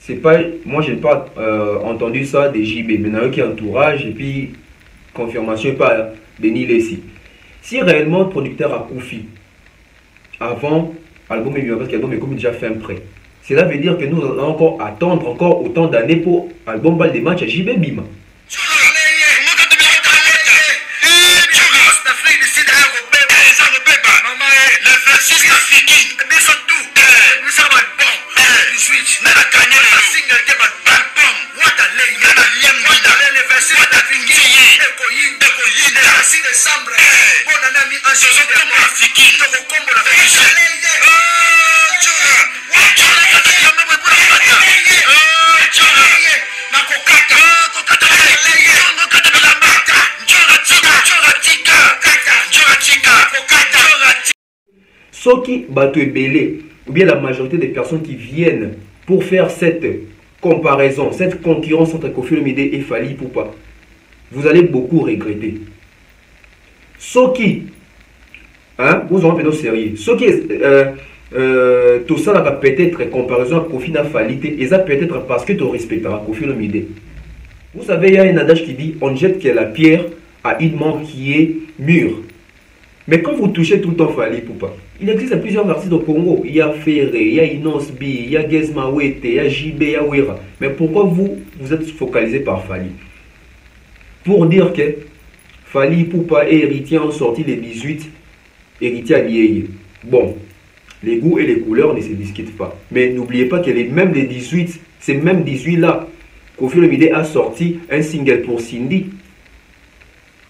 c'est pas, moi je n'ai pas entendu ça des JB, maintenant qui entourage et puis confirmation par Denis Lessi. Si réellement le producteur a Koufi avant album est parce que l'album est comme déjà fin prêt, cela veut dire que nous allons encore attendre encore autant d'années pour album balle des matchs à JB Bima. Ceux qui battent belé, ou bien la majorité des personnes qui viennent pour faire cette comparaison, cette concurrence entre Koffi Olomide et Fally Ipupa, vous allez beaucoup regretter. Ceux qui, vous en faites sérieux, ceux qui, tout ça là peut-être comparaison à Koffi na Fally, et ça peut-être parce que tu respecteras Koffi Olomide. Vous savez, il y a un adage qui dit, on jette que la pierre à une main qui est mûre. Mais quand vous touchez tout le temps Fally Ipupa, il existe plusieurs artistes au Congo. Il y a Ferré, il y a Inosbi, il y a Gezma Wete, il y a JB, il y a Wera. Mais pourquoi vous êtes focalisé par Fally? Pour dire que Fally Ipupa et Héritier ont sorti les 18 Héritier alliés. Bon, les goûts et les couleurs ne se discutent pas. Mais n'oubliez pas que même les 18, ces mêmes 18 là, Koffi Olomide a sorti un single pour Cindy.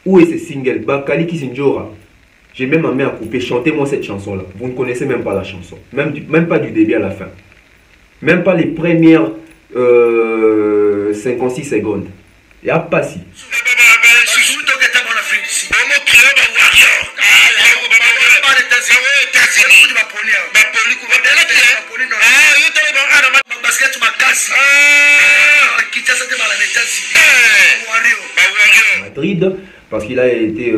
Où est ce single? Bakali Kisinjora. J'ai même amené à couper, chantez-moi cette chanson-là. Vous ne connaissez même pas la chanson. Même pas du début à la fin. Même pas les premières 56 secondes. Il n'y a pas si. Madrid, parce qu'il a été...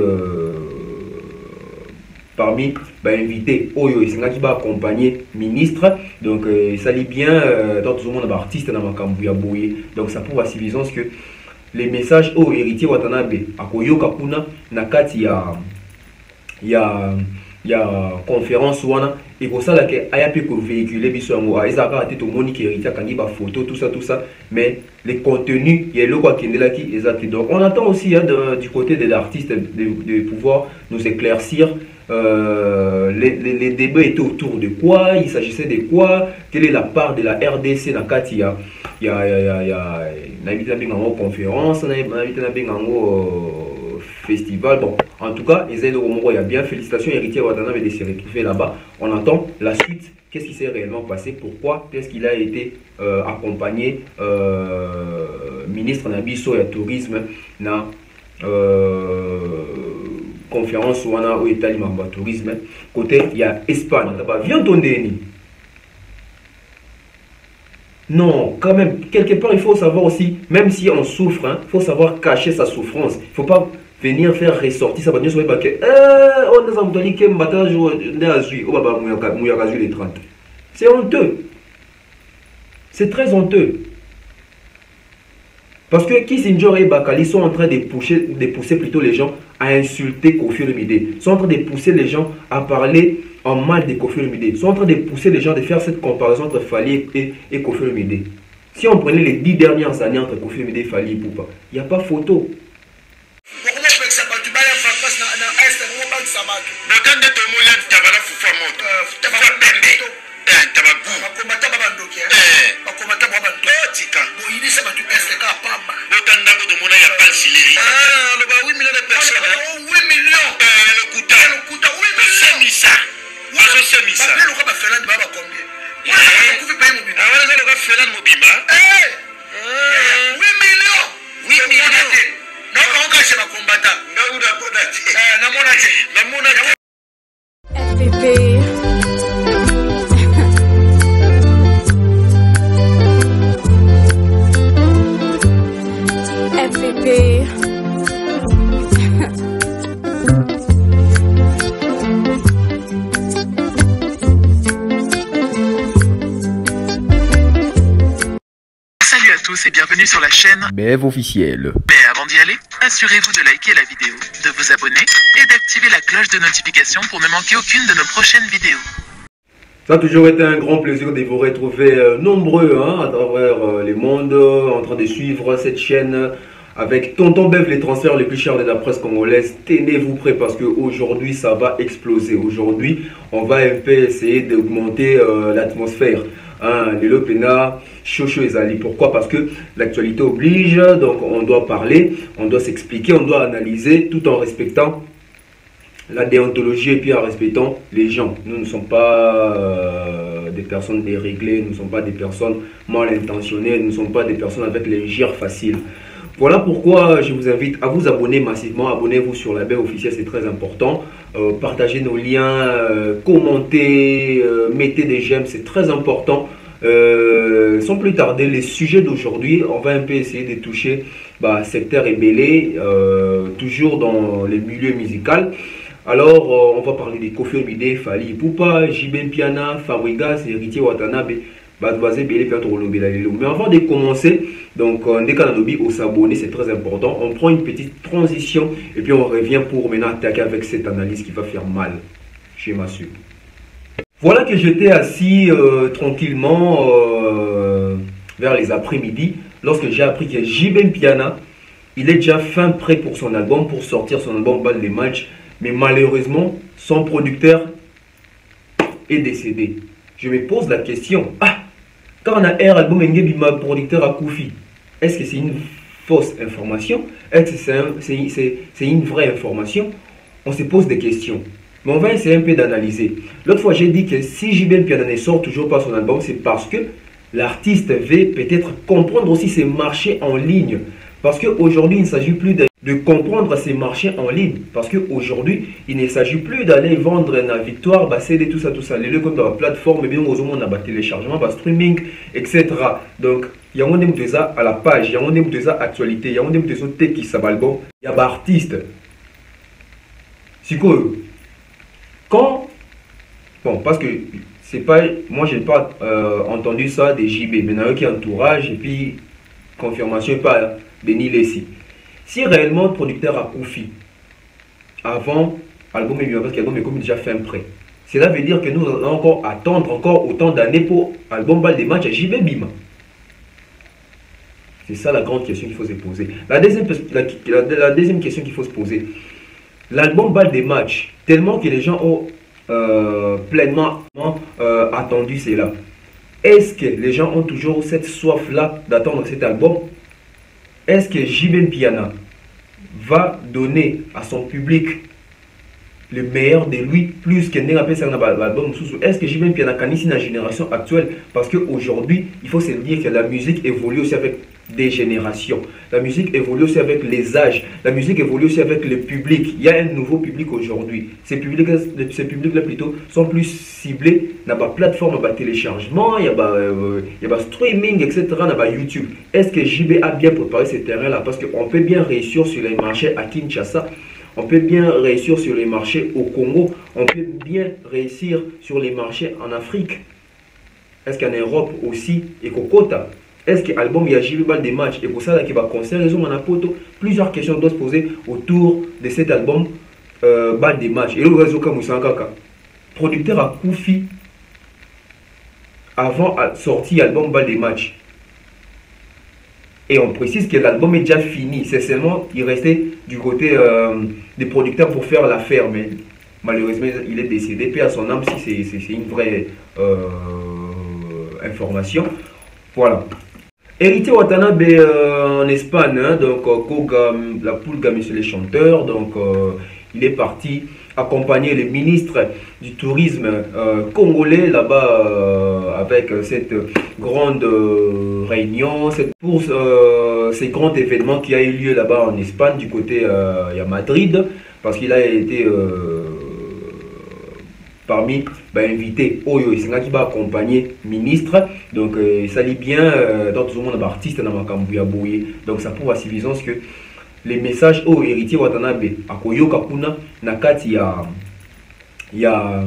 parmi invités Oyo et qui va accompagner ministre, donc ça lit bien dans tout le monde artiste dans Makambuya Boye, donc ça prouve à suffisance que les messages au héritier Watanabe à Koyo Kakuna Nakati il y a conférence wana et pour ça là que aya pu véhiculer biso ngo a ezaka ate to monique héritier kangi ba photo tout ça mais les contenus il y a le quoi qui est là qui exact. Donc on attend aussi du côté de l'artiste de pouvoir nous éclaircir les débats étaient autour de quoi, il s'agissait de quoi, quelle est la part de la RDC dans le il y a une conférence, festival. Bon, en tout cas, il y a bien, félicitations Héritier Watanabe de se retrouver là-bas. On attend la suite, qu'est-ce qui s'est réellement passé, pourquoi est-ce qu'il a été accompagné ministre Nabiso et tourisme na conférence où on a au Italie tourisme côté il y a Espagne viens ton déni. Non, quand même quelque part il faut savoir aussi, même si on souffre, il faut savoir cacher sa souffrance. Il faut pas venir faire ressortir ça. On a entendu que matin jour les 30. C'est honteux, c'est très honteux. Parce que Kisinjora et Bakali sont en train de pousser plutôt les gens à insulter Koffi Olomide. Sont en train de pousser les gens à parler en mal de Koffi Olomide. Sont en train de pousser les gens de faire cette comparaison entre Fally et Koffi Olomide. Si on prenait les 10 dernières années entre Koffi Olomide et Fally Ipupa, il n'y a pas photo. tous et bienvenue sur la chaîne Bev officiel. Mais avant d'y aller, assurez-vous de liker la vidéo, de vous abonner et d'activer la cloche de notification pour ne manquer aucune de nos prochaines vidéos. Ça a toujours été un grand plaisir de vous retrouver nombreux à travers les mondes, en train de suivre cette chaîne avec Tonton Bev, les transferts les plus chers de la presse congolaise. Tenez-vous prêts parce qu'aujourd'hui ça va exploser. Aujourd'hui on va un peu essayer d'augmenter l'atmosphère. Les Lopena, Chocho et Zali. Pourquoi? Parce que l'actualité oblige, donc on doit parler, on doit s'expliquer, on doit analyser tout en respectant la déontologie et puis en respectant les gens. Nous ne sommes pas des personnes déréglées, nous ne sommes pas des personnes mal intentionnées, nous ne sommes pas des personnes avec les gires faciles. Voilà pourquoi je vous invite à vous abonner massivement. Abonnez-vous sur la Bev officielle, c'est très important. Partagez nos liens, commentez, mettez des j'aime, c'est très important. Sans plus tarder, les sujets d'aujourd'hui, on va un peu essayer de toucher secteur ébélé, toujours dans les milieux musicaux. Alors, on va parler des Koffi Olomide, Fally Ipupa, JB Mpiana, Fabregas, Héritier Watanabe. Mais avant de commencer, donc dès qu'on a l'objet au s'abonner, c'est très important. On prend une petite transition et puis on revient pour maintenant attaquer avec cette analyse qui va faire mal. Je m'assure. Voilà que j'étais assis tranquillement vers les après-midi lorsque j'ai appris que JB Mpiana, il est déjà fin prêt pour son album, pour sortir son album Bal des Matchs. Mais malheureusement, son producteur est décédé. Je me pose la question, quand on a un album ma producteur à Koufi, est-ce que c'est une fausse information? Est-ce que c'est une vraie information? On se pose des questions. Mais on va essayer un peu d'analyser. L'autre fois, j'ai dit que si JB Mpiana ne sort toujours pas son album, c'est parce que l'artiste veut peut-être comprendre aussi ses marchés en ligne. Parce qu'aujourd'hui, il ne s'agit plus de comprendre ces marchés en ligne. Parce qu'aujourd'hui, il ne s'agit plus d'aller vendre la victoire, CD, tout ça. Les lieux comme dans la plateforme, bien aux on a téléchargement, streaming, etc. Donc, il y a un des à la page, il y a un des actualité, il y a un des autres qui s'abalbon, il y a des artistes. C'est quoi? Quand, bon, parce que c'est pas, moi je n'ai pas entendu ça des JB, mais il y en a qui entourage et puis confirmation pas Denis Lessi. Si réellement le producteur a Koufi avant album et parce que l'album est comme déjà fait un prêt, cela veut dire que nous allons encore attendre encore autant d'années pour album Bal des Matchs à JB Bima. C'est ça la grande question qu'il faut se poser. La deuxième question qu'il faut se poser, l'album Bal des Matchs, tellement que les gens ont pleinement attendu cela. Est-ce que les gens ont toujours cette soif-là d'attendre cet album? Est-ce que JB Mpiana va donner à son public le meilleur de lui plus que l'album? Est-ce que JB Mpiana canisse la génération actuelle? Parce qu'aujourd'hui, il faut se dire que la musique évolue aussi avec des générations. La musique évolue aussi avec les âges. La musique évolue aussi avec le public. Il y a un nouveau public aujourd'hui. Ces publics-là plutôt sont plus ciblés dans la plateforme de téléchargement, il y a streaming, etc. Dans YouTube. Est-ce que JB a bien préparé ces terrains-là? Parce qu'on peut bien réussir sur les marchés à Kinshasa. On peut bien réussir sur les marchés au Congo. On peut bien réussir sur les marchés en Afrique. Est-ce qu'en Europe aussi et Kokota? Est-ce que l'album y a JB Bal des Matchs et pour ça qui va concerner plusieurs questions doivent se poser autour de cet album Bal des Matchs. Et le réseau comme Kaka, producteur à Koufi avant sorti l'album Bal des Matchs. Et on précise que l'album est déjà fini. C'est seulement qu'il restait du côté des producteurs pour faire l'affaire. Mais malheureusement, il est décédé. Puis à son âme, si c'est une vraie information. Voilà. Héritier Watanabe en Espagne, donc Koga, la Poulga, monsieur les chanteurs, donc il est parti accompagner le ministre du tourisme congolais là-bas avec cette grande réunion, pour ces grands événements qui a eu lieu là-bas en Espagne du côté à Madrid, parce qu'il a été parmi invités Oyo et qui va accompagner ministre, donc ça lit bien dans tout le monde artiste dans Makambuya Boye, donc ça prouve à suffisance que les messages au héritier Watanabe à Koyo Kakuna Nakati il y a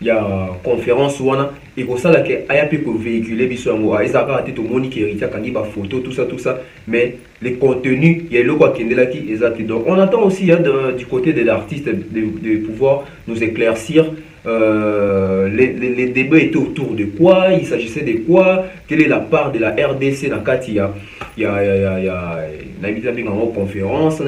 il y a conférence wana et que ça là que aya peut véhiculer biso yango ezaka ate to moni ki héritier kangi ba photo tout ça mais les contenus il y a le quoi kendela qui exact. Donc on attend aussi hein, du côté de l'artiste de pouvoir nous éclaircir les débats étaient autour de quoi, il s'agissait de quoi, quelle est la part de la RDC dans le il y a une conférence,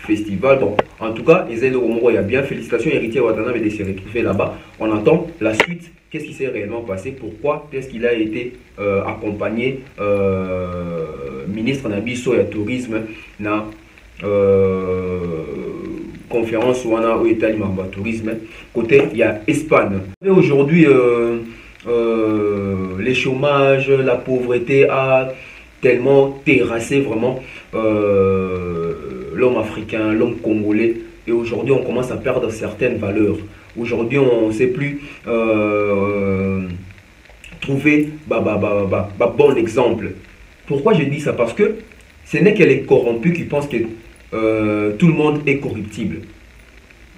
festival. Donc, en tout cas, il y a bien félicitations héritier Watanabe de se retrouver là-bas. On attend la suite. Qu'est-ce qui s'est réellement passé? Pourquoi est-ce qu'il a été accompagné ministre Nabiso et tourisme na conférence où on a été tourisme côté il y a Espagne. Aujourd'hui les chômages, la pauvreté a tellement terrassé vraiment l'homme africain, l'homme congolais, et aujourd'hui on commence à perdre certaines valeurs. Aujourd'hui on ne sait plus trouver bon exemple. Pourquoi je dis ça? Parce que ce n'est que les corrompus qui pensent que tout le monde est corruptible.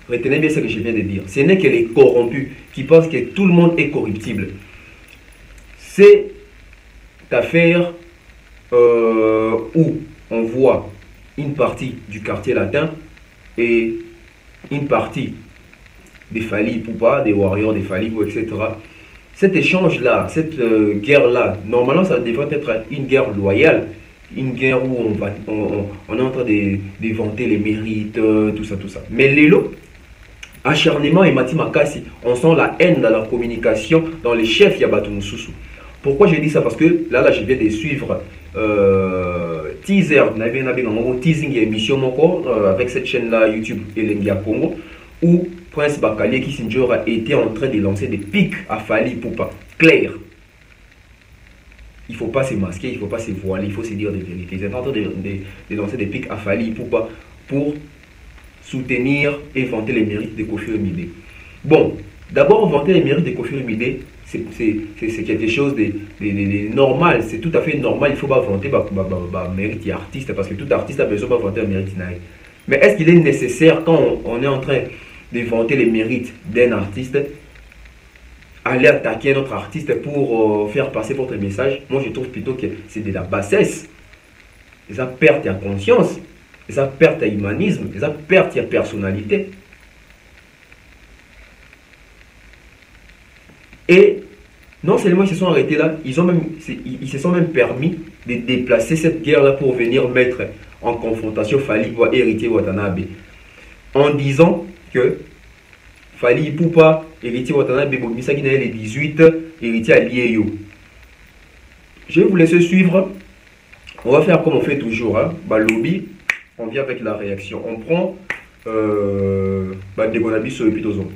Retenez bien ce que je viens de dire. Ce n'est que les corrompus qui pensent que tout le monde est corruptible. C'est affaire où on voit une partie du quartier latin et une partie des Fally Ipupa, des warriors des Fally, etc. Cet échange-là, cette guerre-là, normalement ça devrait être une guerre loyale, une guerre où on est en train de vanter les mérites, tout ça. Mais Lélo, acharnement et Mati Makasi, on sent la haine dans la communication, dans les chefs Yabatou Moussoussou. Pourquoi j'ai dit ça? Parce que là je viens de suivre teaser, teasing émission avec cette chaîne-là YouTube Elengia Congo, où Prince Bakalié Kissinger a été en train de lancer des pics à Fally Ipupa. Clair. Il ne faut pas se masquer, il ne faut pas se voiler, il faut se dire des vérités. Ils sont en train de lancer des pics à Fally Ipupa pour soutenir et vanter les mérites de Koffi Olomide. Bon, d'abord, vanter les mérites de Koffi Olomide, c'est quelque chose de normal, c'est tout à fait normal. Il ne faut pas vanter le mérite des artistes, parce que tout artiste a besoin de vanter le mérite. Mais est-ce qu'il est nécessaire, quand on est en train de vanter les mérites d'un artiste, aller attaquer un autre artiste pour faire passer votre message? Moi, je trouve plutôt que c'est de la bassesse. Ça perd ta conscience, ça perd ta humanisme, ça perd ta personnalité. Et non seulement ils se sont arrêtés là, ils se sont même permis de déplacer cette guerre-là pour venir mettre en confrontation Fally et héritier Watanabe, en disant que Fally Ipupa, héritier Watanabe, Misaki Naël les 18, héritier Alieyo. Je vais vous laisser suivre. On va faire comme on fait toujours. Hein. Lobby, on vient avec la réaction. On prend Degonabiso et Pitozo.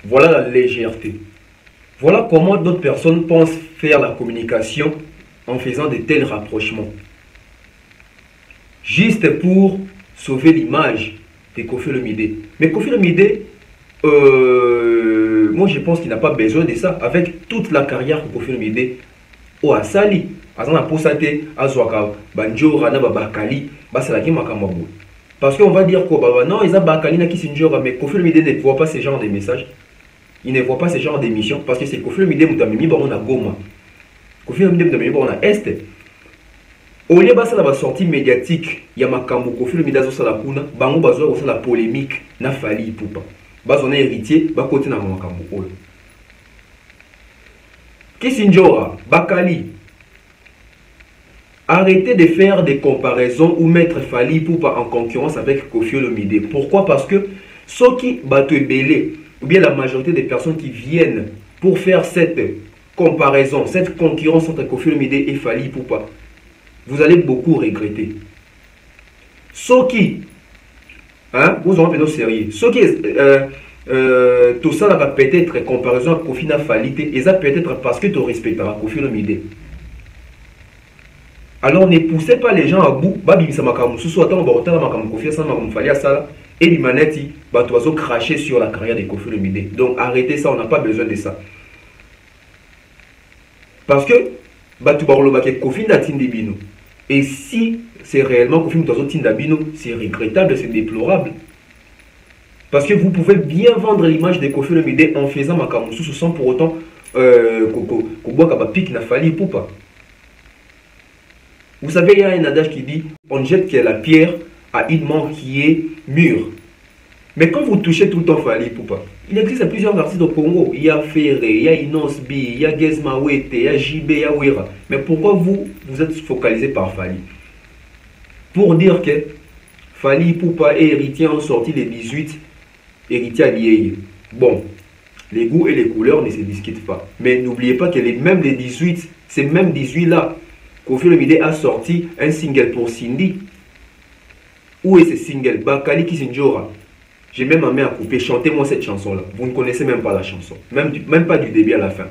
Voilà la légèreté. Voilà comment d'autres personnes pensent faire la communication en faisant de tels rapprochements. Juste pour sauver l'image de Koffi Olomide. Mais Koffi Olomide, moi je pense qu'il n'a pas besoin de ça. Avec toute la carrière que Koffi Olomide a sali, parce qu'on va dire quoi, non, ils ont Bakali na Kissinger, mais Koffi Olomide ne voit pas ce genre de messages. il ne voit pas ce genre d'émission parce que c'est Koffi Olomide Moutamimi on a Goma. Koffi Olomide Moutamimi on a Est. Au lieu de la sortie médiatique, il y a Makambo Koffi Olomide Azosala Kuna, bango bazo la polémique na Fally Ipupa. Bazon héritier, ba côté na Makambo Oyo. Kisinjora, Bakali. Arrêtez de faire des comparaisons ou mettre Fally Ipupa en concurrence avec Koffi Olomide. Pourquoi? Parce que ceux qui battent belé, ou bien la majorité des personnes qui viennent pour faire cette comparaison, cette concurrence entre Koffi Olomide et Fally Ipupa, vous allez beaucoup regretter. Ceux qui, vous en avez sérieux, ceux qui, tout ça va peut-être comparaison à Koffi na Fally, et ça peut-être parce que tu respecteras Koffi Olomide. Alors ne poussez pas les gens à bout, et l'humanité va cracher sur la carrière de Koffi Olomide. Donc arrêtez ça, on n'a pas besoin de ça. Parce que Koffi n'a Tindibino. Et si c'est réellement Koffi Tindabino, c'est regrettable, c'est déplorable. Parce que vous pouvez bien vendre l'image de Koffi Olomide en faisant Makamusu sans pour autant pique na Fally Ipupa. Vous savez, il y a un adage qui dit on jette la pierre à une main qui est mûre. Mais quand vous touchez tout le temps Fally Ipupa, il existe plusieurs artistes au Congo. Il y a Ferré, il y a Inos B, il y a Gezma Wete, il y a JB, il y a Wera. Mais pourquoi vous êtes focalisé par Fally? Pour dire que Fally Ipupa et Héritier ont sorti les 18 Héritiers alliés. Bon, les goûts et les couleurs ne se discutent pas. Mais n'oubliez pas que même les 18, ces mêmes 18 là, Koffi Olomide a sorti un single pour Cindy. Où est ce single? Bakali Kisinjora. J'ai même ma main à couper. Chantez-moi cette chanson-là. Vous ne connaissez même pas la chanson. Même pas du début à la fin.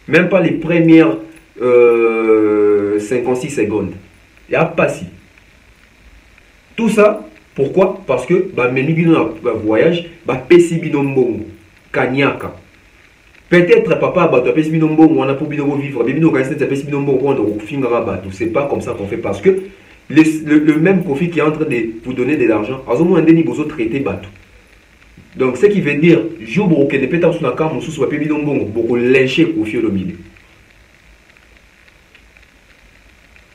Même pas les premières 56 secondes. Il n'y a pas si. Tout ça, pourquoi? Parce que menu bino voyage, pesi bino mbongo, kanyaka. Peut-être papa bato pesi bino mbongo, on a pour bino vivre, bino kanisa pesi bino mbongo, on finira bato. C'est pas comme ça qu'on fait parce que le même Koffi qui est en train de vous donner de l'argent, à ce moment donné, vous traitez bato. Donc ce qui veut dire, jour où que ne peut pas sur la carte, on soit pas bino mbongo, beaucoup lyncher Koffi Olomide.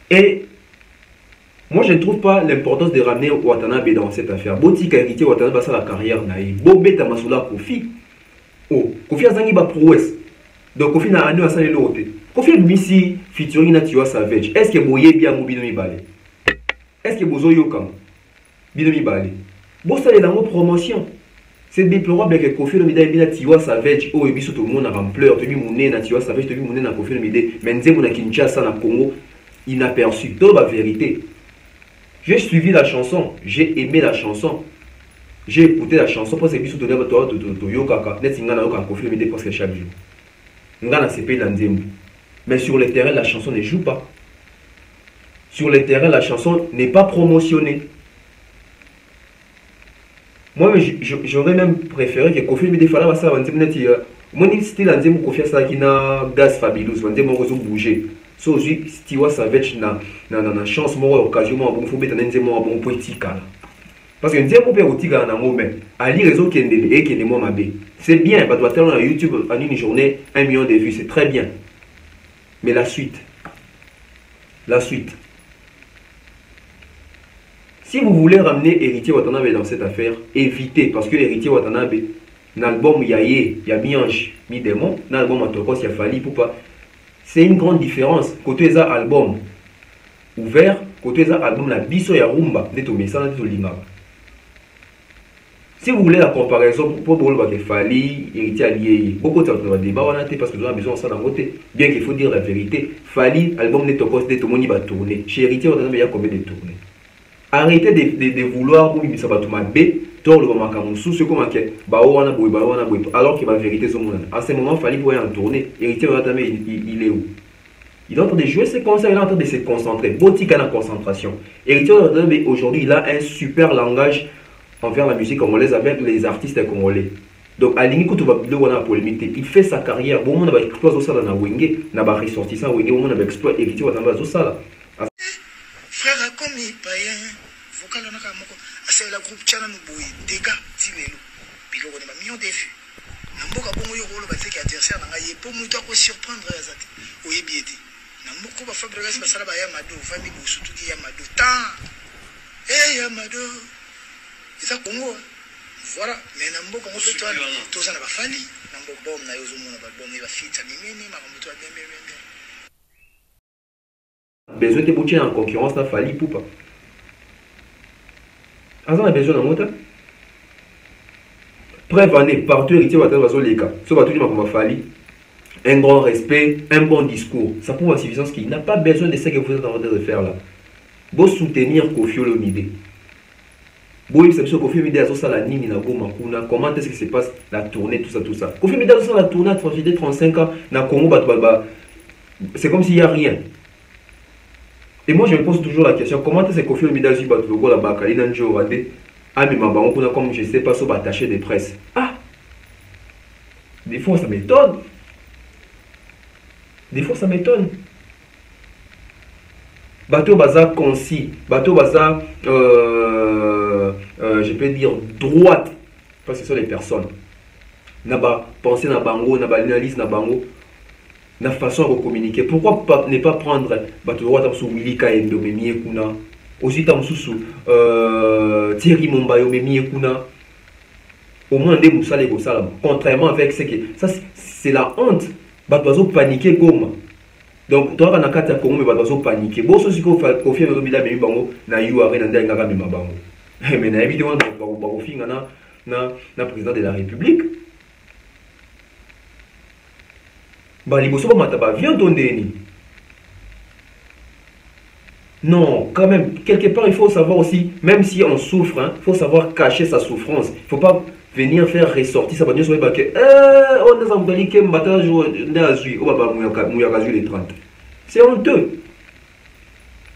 Et moi, je ne trouve pas l'importance de ramener Watanabe dans cette affaire. Botika héritier Watanabe ça la carrière naïe. Bobé Tamasula Koffi. Oh, Koffi a zangi ba prouesse. Donc Koffi na anu asale l'autre. Koffi misi featuring na Tiwa Savage. Est-ce que boye bien mo bino mibale? Est-ce que bozo yokam bino mibale? Bo ça la promotion. C'est déplorable que Koffi Olomide na Tiwa Savage. Oh, et biso tout le monde a rampleur, tu mouné na Tiwa Savage, tu mouné na Koffi Olomide. Mais nzemo na Kinshasa na Congo inaperçu. Tout la vérité. J'ai suivi la chanson, j'ai aimé la chanson, j'ai écouté la chanson parce que je suis tout presque chaque jour. Mais sur le terrain, la chanson ne joue pas. Sur le terrain, la chanson n'est pas promotionnée. Moi, j'aurais même préféré que Koffi Olomide fasse ça. Moi, style Anzemo Koffi ça qui n'a gaz fabuleux, Anzemo Rozo bouger. So aussi Tiwa Savage na chance moi occasion moi bon faut mettre Nzemo bon politique là. Parce que Nzemo peut otika na ngombe ali réseau qui et qui est moi ma bé. C'est bien parce que sur YouTube en une journée 1 million de vues, c'est très bien. Mais la suite. Si vous voulez ramener Héritier Watanabe dans cette affaire, évitez parce que Héritier Watanabe l'album Yaye, il y a Miange, mi démon, l'album Atokos, il y a Fally Ipupa. C'est une grande différence. Côté ça album ouvert, côté ça album la biso ya rumba, de tout ça de linga. Si vous voulez la comparaison pour voir que Fally Héritier allié, beaucoup de débat on a été parce que nous avons besoin de ça dans côté. Bien qu'il faut dire la vérité, Fally album de Tokos de tout monde va tourner. Chez Héritier on a bien combien de tourner. Arrêtez de vouloir ou ça va tout ma bé. Alors que la vérité est à ce moment, il fallait pouvoir en tourner. Héritier il est où? Il est en train de jouer ses concerts, il est en train de se concentrer. Botika la concentration. Héritier aujourd'hui, il a un super langage envers la musique congolaise avec les artistes congolais. Donc, à l'inique, polémique, il fait sa carrière. Bon, on a exploité ça dans la Wenge, on a ressortissant Wenge, on a exploité Héritier ça. Frère, comme il païen, vocal on a c'est la groupe channel nous bouille dégâts tilelo biloko ne millions de vues Namboka bongo yo kolo bateki adversaire na ngai po muto ko surprendre azati. Oyebi ete. Namoko ba Fabregas basala ba ya mado, famille bosutuki ya mado. Ta. Ya mado. Eza Congo. Voilà, mais namboka ngo pe toi toza na ba fali, namboka bom na yozo mona ba bom ba fita mimene makambo to bien. Besoin de boucher en concurrence na fali poupa. Azan a besoin de monter. Preuve en est, partout héritier va être les cas. Ce va tout dire ma fali. Un grand respect, un bon discours. Ça prouve en suffisance qu'il n'a pas besoin de ce que vous êtes en train de faire là. Vous soutenir Koffi Olomide. Vous savez que Koffi Olomide a ça la nini na Goma kuna. Comment est-ce que se passe la tournée, tout ça. Koffi Olomide a ça la tournée à 35 ans na Congo c'est comme s'il n'y a rien. Et moi je me pose toujours la question, comment est-ce que Koffi Olomide a dit que la Bakali n'a pas dit comme je sais pas, sur attaché de presse. Ah! Des fois ça m'étonne. Bateau Bazar concis, bateau Bazar, je peux dire droite, parce que ce sont les personnes. N'a pas pensé na bango, n'a pas analyse na bango, na façon de communiquer. Pourquoi ne pas prendre bateau droite sur Wilika et Ndomemie Kuna, aussi Tamsusu, Thierry Mombayo Memie Kuna, au moins des moussales et Gossala. Contrairement avec ce que ça, c'est la honte. Bateau paniquer comme. Donc, toi, on a quatre Congo, mais bateau paniquer. Bon, ceci qu'on fait, Koffi Olomide a mis bango, na yuare na ndenga ga mema bango. Mais na évidemment, Koffi na président de la République. Bah, liboso ba mataba vient dondeni. Non, quand même, quelque part, il faut savoir aussi, même si on souffre, il faut savoir cacher sa souffrance. Il ne faut pas venir faire ressortir ça. On a les 30. C'est honteux.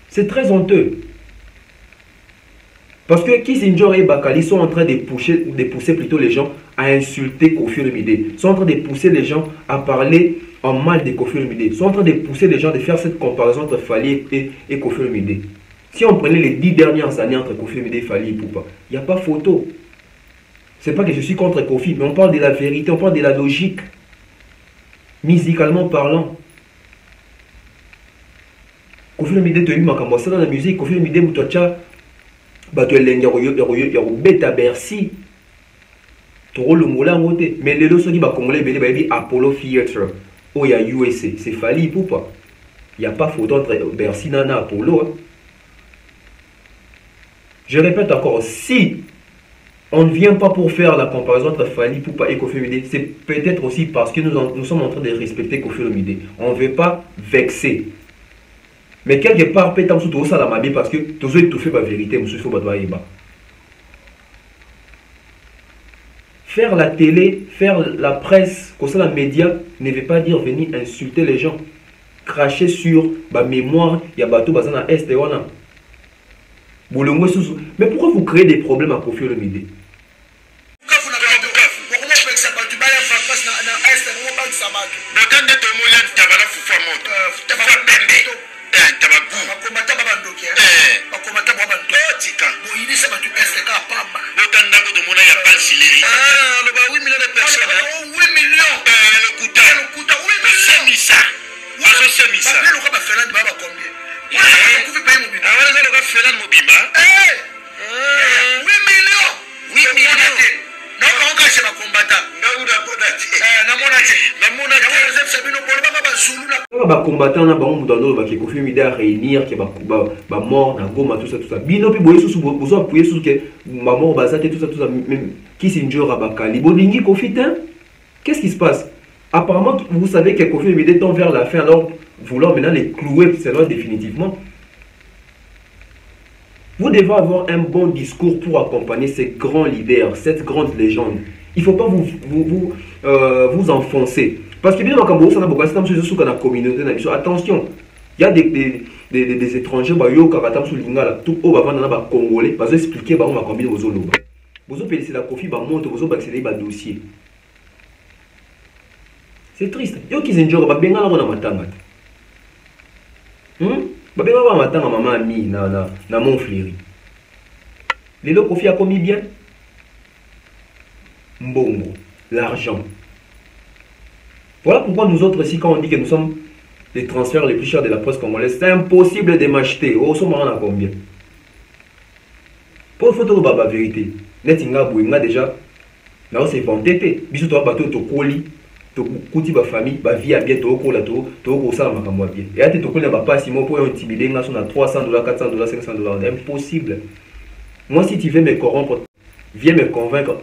C'est très honteux. Parce que Kissinger et Bakali sont en train de pousser plutôt les gens à insulter Koffi Olomide. Ils sont en train de pousser les gens à parler en mal de Koffi Olomide. Ils sont en train de pousser les gens de faire cette comparaison entre Fali et Koffi Olomide. Si on prenait les 10 dernières années entre Koffi Olomide et Fali Ipupa, il n'y a pas photo. C'est pas que je suis contre Koffi, mais on parle de la vérité, on parle de la logique. Musicalement parlant. Koffi Olomide te dit makambo ça dans la musique, Koffi Olomide mutocha bato elenga ya beta Bercy. Toro le moula ngote, mais les loso qui ba congolais belé ba dit Apollo Theatre. Oh, il y a USA, c'est Fali Ipupa. Il n'y a pas photo entre Bercy Nana Apollo. Hein. Je répète encore, si on ne vient pas pour faire la comparaison entre Fali Ipupa et Koffi Olomide, c'est peut-être aussi parce que nous sommes en train de respecter Koffi Olomide. On ne veut pas vexer. Mais quelque part, peut-être que tout ça la mabie parce que tout ça est tout fait par vérité, monsieur Fobadouaïba. Faire la télé, faire la presse, comme ça la média, ne veut pas dire venir insulter les gens. Cracher sur ma mémoire, il y a bateau bazana est et wana. Mais pourquoi vous créez des problèmes à Koffi Olomide? Combattant na bango mudando ba ki Koffi Olomide a réunir ki ba mort na Goma tout ça bino pi boye sous bozo appuyer sous que ba mort bazate tout ça même qui c'est Njora Bakali bolingi Koffi tin. Qu'est-ce qui se passe? Apparemment vous savez que Koffi Olomide tend vers la fin, alors vouloir maintenant les clouer c'est là définitivement. Vous devez avoir un bon discours pour accompagner ces grands leaders, cette grande légende. Il ne faut pas vous enfoncer. Parce que bien dans Cambodge, on a communauté. Attention, il y a des étrangers qui sont congolais. Parce que expliquer combien vous avez. Vous avez la Koffi, vous avez accédé à dossier. C'est triste. Yo qui sont gens qui sont matanga. Babena matanga maman ami na mon fléri. Les Koffi a commis bien. Mbongo, l'argent. Voilà pourquoi nous autres ici, quand on dit que nous sommes les transferts les plus chers de la presse congolaise, c'est impossible de m'acheter. Oh, ça m'en a combien? Pour le photo, la vérité. Netinga Bouinga déjà, là c'est vanté. Bisous toi, bateau, to koli, to kuti ba famille, ba vie à bien, to kola, to ça ma kamwa bien. Et à te tokola, ba pas si moi pour intimider, on a $300, $400, $500. Impossible. Moi, si tu veux me corrompre, viens me convaincre,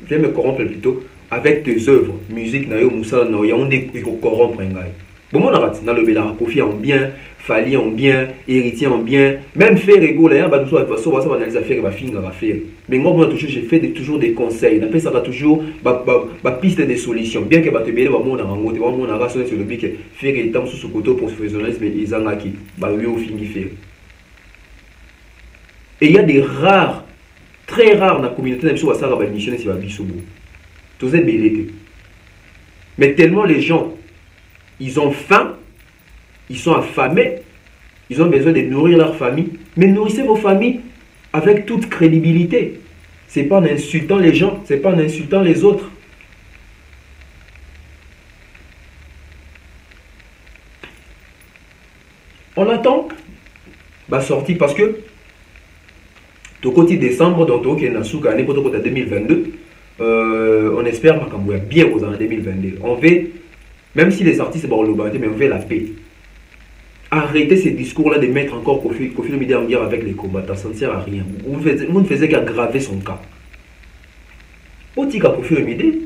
viens me corrompre plutôt avec tes œuvres, musique, nayo, moussa, nayo, on est corrompre un gars. Bon, mon arat, dans le Bélar, Kofi en bien, Fali en bien, Héritier en bien, même faire ego, là, bah, tout ça, va analyser affaire, va finir, va faire. Mais moi, toujours, j'ai fait toujours des conseils. Après, ça va toujours, piste des solutions. Bien que, bah, te béler, bah, mon arango, te mon aras, sur le bic, faire et temps sous ce côté pour professionnalisme, mais ils en ont qui, bah, oui, au fini, faire. Et il y a des rares, très rares dans la communauté, même si on va s'arrêter à la mission, si on va bisobo. Tous ces bélés. Mais tellement les gens, ils ont faim, ils sont affamés, ils ont besoin de nourrir leur famille. Mais nourrissez vos familles avec toute crédibilité. Ce n'est pas en insultant les gens, ce n'est pas en insultant les autres. On attend la sortie parce que au côté décembre, donc au côté 2022, on espère bien aux années 2022. On veut, même si les artistes sont mais on veut la paix. Arrêtez ces discours-là de mettre encore Kofi Olomide en guerre avec les combattants, ça ne sert à rien. Vous ne faisiez qu'aggraver son cas. Otika Kofi Olomide,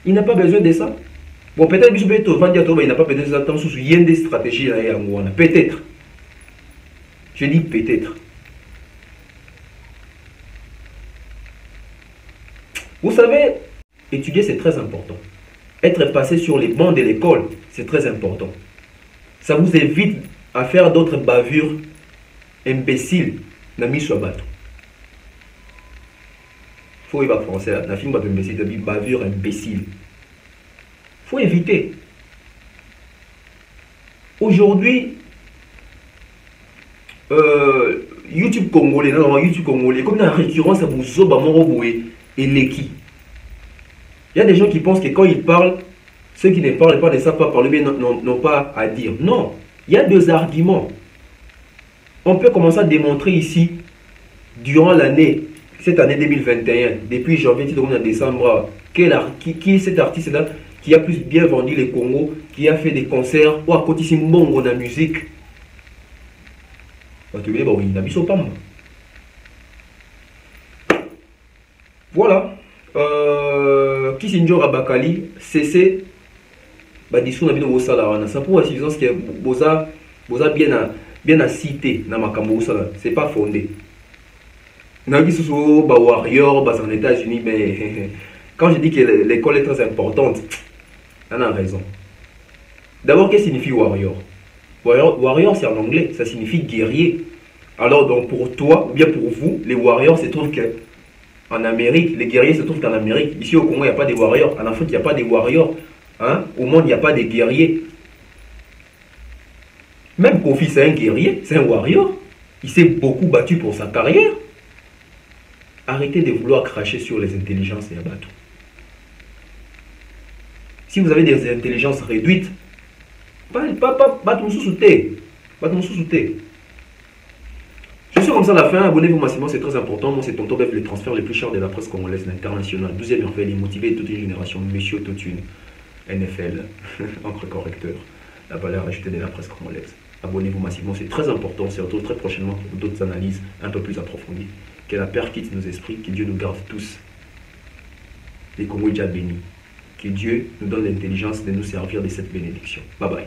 il n'a pas besoin de ça. Bon, peut-être qu'il n'a pas besoin de ça. Il y a des stratégies là, peut-être. Je dis peut-être. Vous savez, étudier c'est très important. Être passé sur les bancs de l'école, c'est très important. Ça vous évite à faire d'autres bavures imbéciles. Nami soit bateau. Faut y avoir français. La film imbécile, bavure imbécile. Faut éviter. Aujourd'hui, YouTube congolais, comme dans la récurrence à Bouzo, et Leki. Il y a des gens qui pensent que quand ils parlent, ceux qui ne parlent pas ne savent pas parler, mais n'ont pas à dire. Non, il y a deux arguments. On peut commencer à démontrer ici, durant l'année, cette année 2021, depuis janvier à décembre, qui est cet artiste-là qui a plus bien vendu les Congo, qui a fait des concerts, ou à côté de Mbongo dans la musique. Voilà. Kisinjo Rabakali, cessez discours na bino bosala wana. Ça pour la suffisance que boza bien à citer na makambo bosala, c'est pas fondé. Na gisoso ba warrior ba en États-Unis, mais quand je dis que l'école est très importante, on a raison. D'abord, qu'est-ce que signifie warrior? Warrior c'est en anglais, ça signifie guerrier. Alors donc pour toi ou bien pour vous, les warriors se trouvent que en Amérique, les guerriers se trouvent en Amérique. Ici au Congo, il n'y a pas de warriors. En Afrique, il n'y a pas de warriors. Hein? Au monde, il n'y a pas de guerriers. Même Kofi, c'est un guerrier, c'est un warrior. Il s'est beaucoup battu pour sa carrière. Arrêtez de vouloir cracher sur les intelligences et abattre. Si vous avez des intelligences réduites, je suis comme ça à la fin, abonnez-vous massivement, c'est très important. Moi, c'est Tonton Bef, les transferts les plus chers de la presse congolaise internationale. 12e merveille, motivé toute une génération, Monsieur Totune, NFL, encre correcteur, la valeur ajoutée de la presse congolaise. Abonnez-vous massivement, c'est très important. On se retrouve très prochainement pour d'autres analyses un peu plus approfondies. Que la Père quitte nos esprits, que Dieu nous garde tous. Les Congolais bénis. Que Dieu nous donne l'intelligence de nous servir de cette bénédiction. Bye bye.